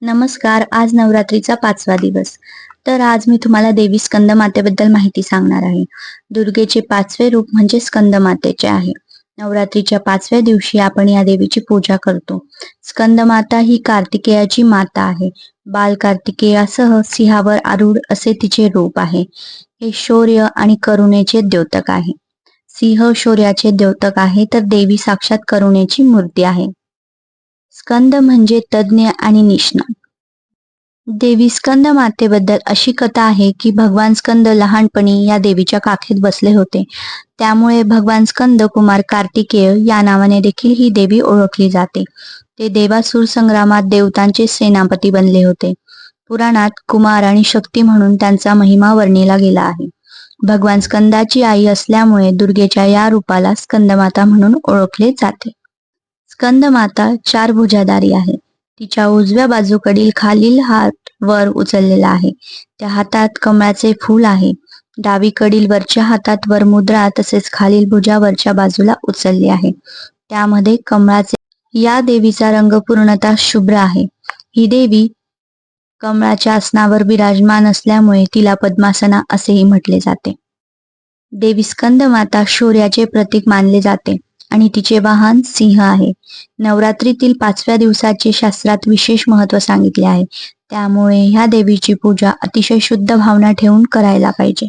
नमस्कार. आज नवरात्रीचा 5वा दिवस. तर आज मी तुम्हाला देवी स्कंदमातेबद्दल माहिती सांगणार आहे. दुर्गेचे 5वे रूप म्हणजे स्कंदमातेचे आहे. नवरात्रीच्या 5व्या दिवशी आपण या देवीची पूजा करतो. स्कंदमाता ही कार्तिकेयाची माता आहे. बाल कार्तिकेयासह सिंहावर आरूढ असे तिचे रूप आहे. हे शौर्य आणि करुणेचे द्योतक आहे. सिंह शौर्याचे द्योतक आहे, तर देवी साक्षात करुणेची मूर्ती आहे. स्कंद म्हणजे तज्ञ आणि निष्णात. देवी स्कंद मातेबद्दल अशी कथा आहे की भगवान स्कंद लहानपणी या देवीच्या काखेत बसले होते. त्यामुळे भगवान स्कंद कुमार कार्तिकेय या नावाने देखील ही देवी ओळखली जाते. ते देवासुर संग्रामात देवतांचे सेनापती बनले होते. पुराणात कुमार आणि शक्ती म्हणून त्यांचा महिमा वर्णिला गेला आहे. भगवान स्कंदाची आई असल्यामुळे दुर्गेच्या या रूपाला स्कंदमाता म्हणून ओळखले जाते. स्कंदमाता 4 भुजाधारी आहे. तिच्या उजव्या बाजूकडील खालील हात वर उचललेला आहे. त्या हातात कमळाचे फूल आहे. डावीकडील वरच्या हातात वर मुद्रा तसेच खालील भुजावरच्या बाजूला उचलली आहे. त्यामध्ये कमळाचे. या देवीचा रंग पूर्णतः शुभ्र आहे. ही देवी कमळाच्या आसनावर विराजमान असल्यामुळे तिला पद्मासना असेही म्हटले जाते. देवी स्कंदमाता शौर्याचे प्रतीक मानले जाते आणि तिचे वाहन सिंह आहे. नवरात्रीतील 5व्या दिवसाचे शास्त्रात विशेष महत्त्व सांगितले आहे. त्यामुळे ह्या देवीची पूजा अतिशय शुद्ध भावना ठेवून करायला पाहिजे.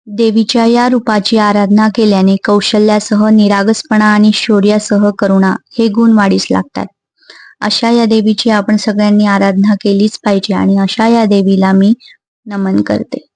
देवीच्या या रूपाची आराधना केल्याने कौशल्यासह निरागसपणा आणि शौर्यासह करुणा हे गुण वाढीस लागतात. अशा या देवीची आपण सगळ्यांनी आराधना केलीच पाहिजे आणि अशा या देवीला मी नमन करते.